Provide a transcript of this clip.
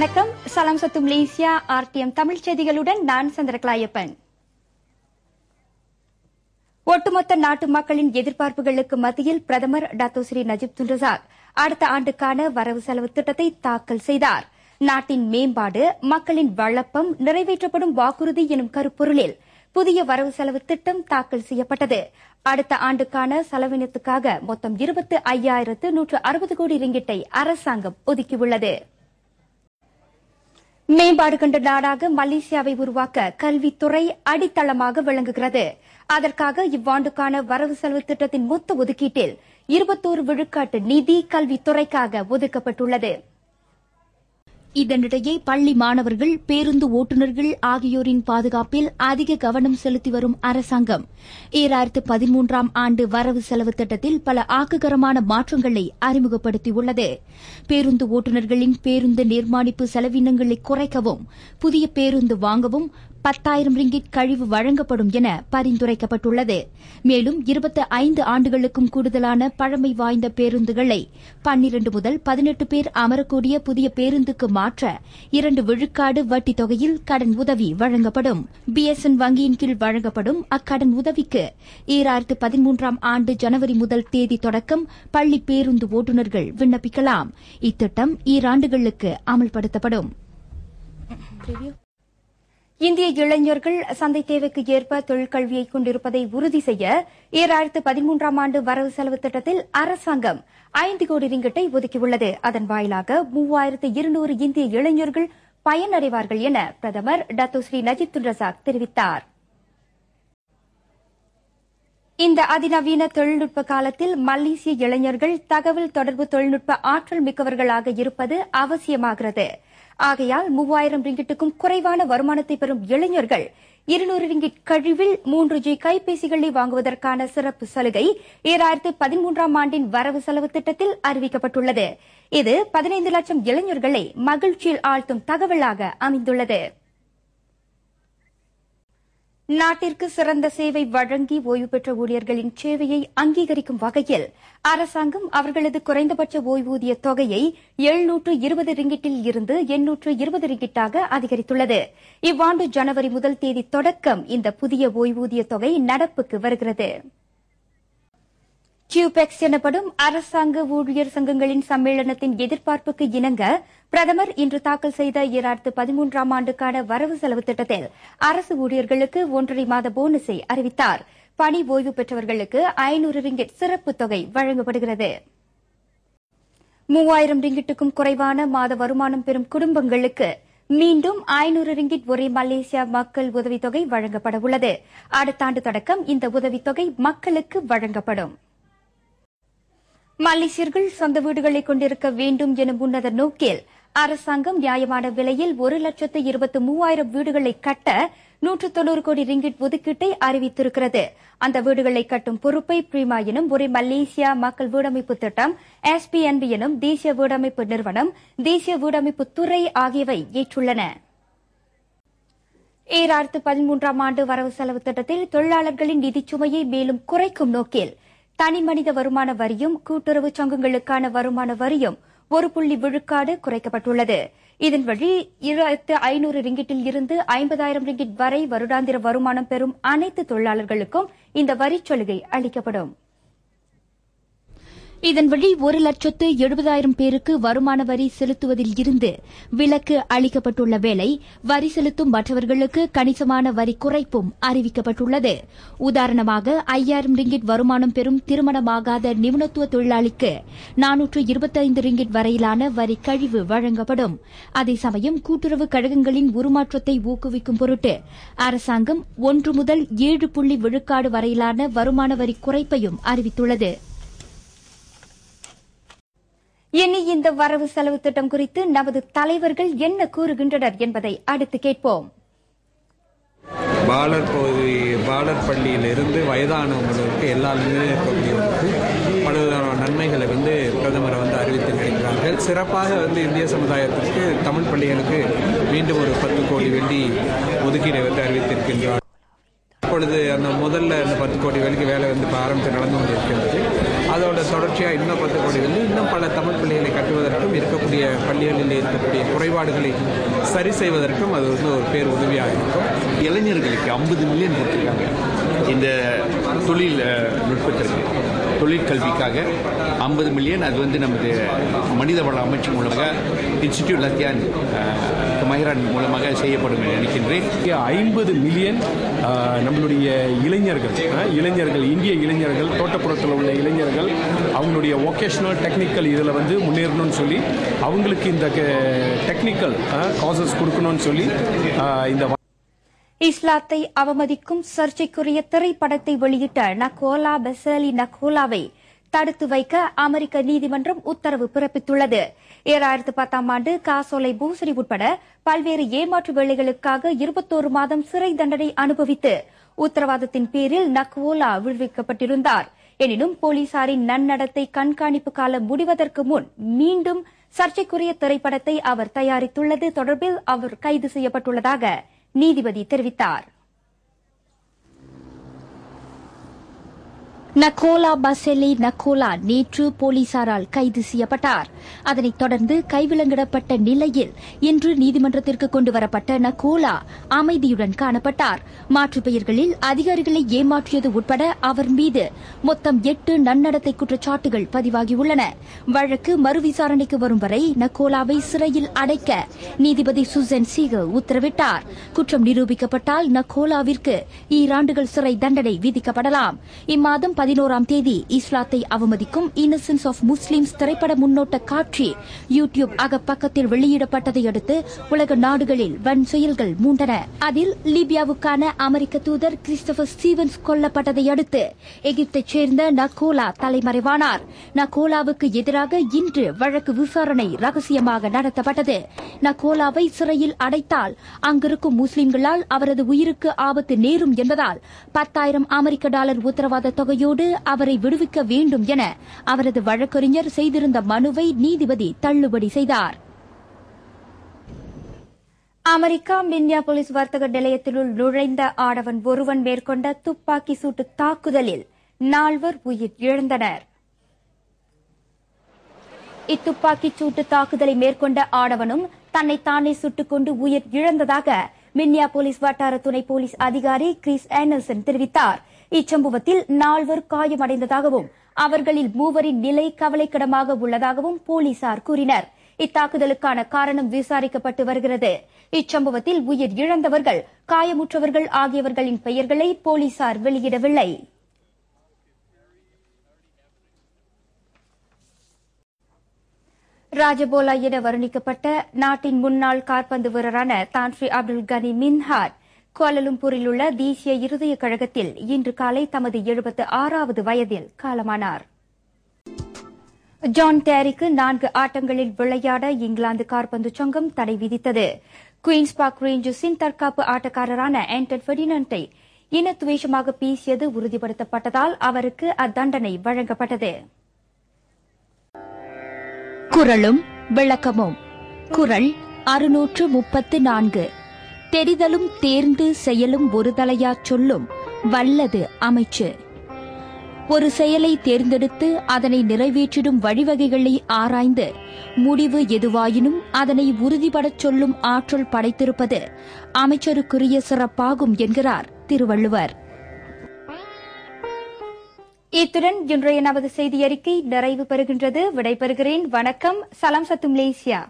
வணக்கம். சலாம் சத்து மலேசியா RTM தமிழ் செய்திகளுடன் நான் சந்திரகலாயப்பன். ஒட்டுமொத்த நாட்டு மக்களின் எதிர்பார்ப்புகளுக்கு மத்தியில் பிரதமர் doctor Sri Najib Tun Razak அடுத்த ஆண்டுக்கான வரவு செலவு திட்டத்தை தாக்கல் செய்தார். நாட்டின் மேம்பாடு, மக்களின் வளப்பம், நிறைவேற்றப்படும் வாக்குறுதி எனும் கருப்பொருளில் புதிய வரவு செலவு திட்டம் தாக்கல் செய்யப்பட்டது. அடுத்த ஆண்டுக்கான செலவினத்துக்காக மொத்தம் 25,160 கோடி ரிங்கிட்டை அரசாங்கம் ஒதுக்கியுள்ளது. மேம்பாடு கண்ட நாடாக மலேசியாவை உருவாக்க கல்வித்துறை அடித்தளமாக விளங்குகிறது. அதற்காக இவ்வாண்டுக்கான வரவு செலவு திட்டத்தின் மொத்த ஒதுக்கீட்டில் 21 விழுக்காட்டு நிதி கல்வித்துறைக்காக ஒதுக்கப்பட்டுள்ளது. இதனிடையே பள்ளி மாணவர்கள், பேருந்து ஓட்டுநர்கள் ஆகியோரின் பாதுகாப்பில் அதிக கவனம் செலுத்தி வரும் அரசாங்கம் 2013ஆம் ஆண்டு வரவு செலவு திட்டத்தில் பல ஆக்ககரமான மாற்றங்களை அறிமுகப்படுத்தியுள்ளது. பேருந்து ஓட்டுநர்களின் பேருந்து நிர்மாணிப்பு செலவினங்களை குறைக்கவும், புதிய பேருந்து வாங்கவும் 10,000 ரிங்கிட் கழிவு வழங்கப்படும் என பரிந்துரைக்கப்பட்டுள்ளது. மேலும் 25 ஆண்டுகளுக்கும் கூடுதலான பழமை வாய்ந்த பேருந்துகளை 12 முதல் 18 பேர் அமரக்கூடிய புதிய பேருந்துக்கு மாற்ற 2 விழுக்காடு வட்டி தொகையில் கடன் உதவி வழங்கப்படும். BSN வங்கியின் கீழ் வழங்கப்படும் அக்கடன் உதவிக்கு 2013ஆம் ஆண்டு ஜனவரி முதல் தேதி தொடக்கம் பள்ளி பேருந்து ஓட்டுநர்கள் விண்ணப்பிக்கலாம். இத்திட்டம் ஈராண்டுகளுக்கு அமல்படுத்தப்படும். இந்திய இளைஞர்கள் சந்தை தேவைக்கு ஏற்ப தொழிற்கல்வியை கொண்டிருப்பதை உறுதி செய்ய 2013ஆம் ஆண்டு வரவு செலவு திட்டத்தில் அரசாங்கம் 5 கோடி ரிங்கிட்டை ஒதுக்கியுள்ளது. அதன் வாயிலாக 3,200 இந்திய இளைஞர்கள் பயனடைவார்கள் என பிரதமர் doctor Sri Najib Tun Razak தெரிவித்தார். இந்த அதிநவீன தொழில்நுட்ப காலத்தில் மலேசிய இளைஞர்கள் தகவல் தொடர்பு தொழில்நுட்ப ஆற்றல் மிக்கவர்களாக இருப்பது அவசியமாகிறது. ஆகையால் 3,000 ரிங்கிட்டுக்கும் குறைவான வருமானத்தை பெறும் இளைஞர்கள் 200 ரிங்கிட் கழிவில் 3G கைபேசிகளை வாங்குவதற்கான சிறப்பு சலுகை 2013ஆம் ஆண்டின் வரவு செலவு திட்டத்தில் அறிவிக்கப்பட்டுள்ளது. இது 15 லட்சம் இளைஞர்களை மகிழ்ச்சியில் ஆழ்த்தும் தகவலாக அமைந்துள்ளது. நாட்டிற்கு சிறந்த சேவை வழங்கி ஓய்வு பெற்ற ஊழியர்களின் சேவையை அங்கீகரிக்கும் வகையில் அரசாங்கம் அவர்களது குறைந்தபட்ச ஓய்வூதிய தொகையை 720 ரிங்கிட்டில் இருந்து 820 ரிங்கிட்டாக அதிகரித்துள்ளது. இவ்வாண்டு ஜனவரி முதல் தேதி தொடக்கம் இந்த புதிய ஓய்வூதிய தொகை நடப்புக்கு வருகிறது. கியூபெக்ஸ் எனப்படும் அரசாங்க ஊழியர் சங்கங்களின் சம்மேளனத்தின் எதிர்பார்ப்புக்கு இணங்க பிரதமர் இன்று தாக்கல் செய்த 2013ஆம் ஆண்டுக்கான வரவு செலவு திட்டத்தில் அரசு ஊழியர்களுக்கு 1.5 மாத போனஸை அறிவித்தார். பணி ஓய்வு பெற்றவர்களுக்கு 500 ரிங்கிட் சிறப்பு தொகை வழங்கப்படுகிறது. 3,000 ரிங்கிட்டுக்கும் குறைவான மாத வருமானம் பெறும் குடும்பங்களுக்கு மீண்டும் 500 ரிங்கிட் ஒரே மலேசியா மக்கள் உதவித்தொகை வழங்கப்பட உள்ளது. அடுத்த ஆண்டு தொடக்கம் இந்த உதவித்தொகை மக்களுக்கு வழங்கப்படும். மலேசியர்கள் சொந்த வீடுகளை கொண்டிருக்க வேண்டும் எனும் உன்னத நோக்கில் அரசாங்கம் நியாயமான விலையில் 1,23,000 வீடுகளை கட்ட 190 கோடி ரிங்கிட் ஒதுக்கீட்டை அறிவித்திருக்கிறது. அந்த வீடுகளை கட்டும் பொறுப்பை பிரீமா எனும் ஒரே மலேசியா மக்கள் வீடமைப்பு திட்டம், SPNB எனும் தேசிய வீடமைப்பு நிறுவனம், தேசிய வீடமைப்பு துறை ஆகியவை ஏற்றுள்ளன. 2013ஆம் ஆண்டு வரவு செலவு திட்டத்தில் தொழிலாளர்களின் நிதிச்சுமையை மேலும் குறைக்கும் நோக்கில் தனிமனித வருமான வரியும் கூட்டுறவு சங்கங்களுக்கான வருமான வரியும் 1 விழுக்காடு குறைக்கப்பட்டுள்ளது. இதன் வழி 2,500 ரிங்கிட்டில் இருந்து 50,000 ரிங்கிட் வரை வருடாந்திர வருமானம் பெறும் அனைத்து தொழிலாளர்களுக்கும் இந்த வரிச் சலுகை அளிக்கப்படும். இதன் வழி 1,70,000 பேருக்கு வருமான வரி செலுத்துவதில் இருந்து விலக்கு அளிக்கப்பட்டுள்ள வேளை வரி செலுத்தும் மற்றவர்களுக்கு கணிசமான வரி குறைப்பும் அறிவிக்கப்பட்டுள்ளது. உதாரணமாக 5,000 ரிங்கிட் வருமானம் பெறும் திருமணமாகாத நிபுணத்துவ தொழிலாளிக்கு 425 ரிங்கிட் வரையிலான வரி கழிவு வழங்கப்படும். அதே சமயம் கூட்டுறவு கழகங்களின் உருமாற்றத்தை ஊக்குவிக்கும் பொருட்டு அரசாங்கம் 1 முதல் 7 விழுக்காடு வரையிலான வருமான வரி குறைப்பையும் அறிவித்துள்ளது. இனி இந்த வரவு செலவு திட்டம் குறித்து நமது தலைவர்கள் என்ன கூறுகின்றனர் என்பதை அடுத்து கேட்போம். பாலர் பள்ளியிலிருந்து வயதானவங்களுக்கு எல்லா நிலையிலும் இருக்கக்கூடியவர்களுக்கு பலவிதமான நன்மைகளை பிரதமரை அறிவித்திருக்கிறார்கள். சிறப்பாக இந்திய சமுதாயத்திற்கு தமிழ் பள்ளிகளுக்கு மீண்டும் ஒரு 10 கோடி வெள்ளி ஒதுக்கீடை அறிவித்திருக்கின்றார். இப்பொழுது அந்த முதல்ல இந்த 10 கோடி வேலைக்கு வேலை வந்து இப்போ ஆரம்பித்து நடந்து கொண்டிருக்கின்றது. அதோட தொடர்ச்சியாக இன்னும் 10 கோடி வேலை, இன்னும் பல தமிழ் பள்ளிகளை கட்டுவதற்கும் இருக்கக்கூடிய பள்ளிகளில் இருக்கக்கூடிய குறைபாடுகளை சரி செய்வதற்கும் அது வந்து ஒரு பேர் உதவியாக இருக்கும். இளைஞர்களுக்கு 50 மில்லியன் கொடுத்துருக்காங்க இந்த தொழில் நுட்பத்திற்கு, தொழிற்கல்விக்காக 50 மில்லியன். அது வந்து நமது மனிதவள அமைச்சு மூலமாக இன்ஸ்டிடியூட் லத்தியான் மஹிரான் மூலமாக செய்யப்படும் என்று நினைக்கின்றேன். 50 மில்லியன் நம்மளுடைய இளைஞர்கள் இந்திய இளைஞர்கள், தோட்டப்புறத்தில் உள்ள இளைஞர்கள் அவங்களுடைய வொகேஷனல் டெக்னிக்கல் இதில் வந்து முன்னேறணும்னு சொல்லி அவங்களுக்கு இந்த டெக்னிக்கல் காசஸ் கொடுக்கணும்னு சொல்லி இந்த இஸ்லாத்தை அவமதிக்கும் சர்ச்சைக்குரிய திரைப்படத்தை வெளியிட்ட நகோலா பெசலி நகோலாவை தடுத்து வைக்க அமெரிக்க நீதிமன்றம் உத்தரவு பிறப்பித்துள்ளது. 2010ஆம் ஆண்டு காசோலை பூசரி உட்பட பல்வேறு ஏமாற்று வேலைகளுக்காக 21 மாதம் சிறை தண்டனை அனுபவித்து உத்தரவாதத்தின் பேரில் நகோலா விடுவிக்கப்பட்டிருந்தார். எனினும் போலீசாரின் நன்னடத்தை கண்காணிப்பு காலம் முடிவதற்கு முன் மீண்டும் சர்ச்சைக்குரிய திரைப்படத்தை அவர் தயாரித்துள்ளது தொடர்பில் அவர் கைது செய்யப்பட்டுள்ளதாக நீதிபதி தெரிவித்தார். நகோலா பசெலி நகோலா நேற்று போலீசாரால் கைது செய்யப்பட்டார். அதனைத் தொடர்ந்து கைவிலங்கிடப்பட்ட நிலையில் இன்று நீதிமன்றத்திற்கு கொண்டுவரப்பட்ட நகோலா அமைதியுடன் காணப்பட்டார். மாற்றுப் பெயர்களில் அதிகாரிகளை ஏமாற்றியது உட்பட அவர் மீது மொத்தம் 8 நன்னடத்தை குற்றச்சாட்டுகள் பதிவாகியுள்ளன. வழக்கு மறுவிசாரணைக்கு வரும் வரை நகோலாவை சிறையில் அடைக்க நீதிபதி சுசன் சீகல் உத்தரவிட்டார். குற்றம் நிரூபிக்கப்பட்டால் நகோலாவிற்கு 2 ஆண்டுகள் சிறை தண்டனை விதிக்கப்படலாம். இம்மாதம் 11ஆம் தேதி இஸ்லாத்தை அவமதிக்கும் இன்னசென்ஸ் ஆஃப் முஸ்லிம்ஸ் திரைப்பட முன்னோட்ட காட்சி யூடியூப் அகப்பக்கத்தில் வெளியிடப்பட்டதை அடுத்து உலக நாடுகளில் வன் செயல்கள் மூண்டன. அதில் லிபியாவுக்கான அமெரிக்க தூதர் கிறிஸ்டோபர் ஸ்டீவன்ஸ் கொல்லப்பட்டதை அடுத்து எகிப்தைச் சேர்ந்த நகோலா தலைமறைவானார். நகோலாவுக்கு எதிராக இன்று வழக்கு விசாரணை ரகசியமாக நடத்தப்பட்டது. நகோலாவை சிறையில் அடைத்தால் அங்கிருக்கும் முஸ்லிம்களால் அவரது உயிருக்கு ஆபத்து நேரும் என்பதால் $10,000 அமெரிக்க உத்தரவாத தொகையோடு அவரை விடுவிக்க வேண்டும் என அவரது வழக்கறிஞர் செய்திருந்த மனுவை நீதிபதி தள்ளுபடி செய்தார். அமெரிக்கா மின்னியாபோலிஸ் வர்த்தக நிலையத்தினுள் நுழைந்த ஆடவன் ஒருவன் மேற்கொண்ட துப்பாக்கி சூட்டு தாக்குதலில் 4 உயிர் இழந்தனர். இத்துப்பாக்கிச் சூட்டு தாக்குதலை மேற்கொண்ட ஆடவனும் தன்னைத்தானே சுட்டுக்கொண்டு உயிர் இழந்ததாக மின்னியாபோலிஸ் வட்டார துணை போலீஸ் அதிகாரி கிறிஸ் ஆண்டர்சன் தெரிவித்தார். இச்சம்பவத்தில் 4 காயமடைந்ததாகவும் அவர்களில் 3 நிலை கவலைக்கிடமாக உள்ளதாகவும் போலீசார் கூறினர். இத்தாக்குதலுக்கான காரணம் விசாரிக்கப்பட்டு வருகிறது. இச்சம்பவத்தில் உயிர் இழந்தவர்கள், காயமுற்றவர்கள் ஆகியவர்களின் பெயர்களை போலீசார் வெளியிடவில்லை. ராஜபோலா என வர்ணிக்கப்பட்ட நாட்டின் முன்னாள் கால்பந்து வீரரான தான்ஸ்ரீ அப்துல் கனி மின்ஹார் கோலாலம்பூரில் உள்ள தேசிய இருதய கழகத்தில் இன்று காலை தமது 76வது வயதில் காலமானார். ஜான் டேரிக்கு 4 ஆட்டங்களில் விளையாட இங்கிலாந்து கால்பந்து சங்கம் தடை விதித்தது. குயின்ஸ் பார்க் ரேஞ்சர்ஸின் தற்காப்பு ஆட்டக்காரரான ஆண்டன் ஃபெர்டினண்டை இனத்துவேஷமாக பேசியது உறுதிப்படுத்தப்பட்டதால் அவருக்கு அத்தண்டனை வழங்கப்பட்டது. குறளும் விளக்கமும். குறள் 634. தெரிதலும் தேர்ந்து செயலும் ஒருதலையாச் சொல்லும் வல்லது அமைச்சு. ஒரு செயலை தேர்ந்தெடுத்து அதனை நிறைவேற்றிடும் வழிவகைகளை ஆராய்ந்து முடிவு எதுவாயினும் அதனை உறுதிபடச் சொல்லும் ஆற்றல் படைத்திருப்பது அமைச்சருக்குரிய சிறப்பாகும் என்கிறார் திருவள்ளுவர். இத்துடன் இன்றைய நமது செய்தி அறிக்கை நிறைவு பெறுகின்றது. விடைபெறுகிறேன். வணக்கம். சலாம் சத்து மலேசியா.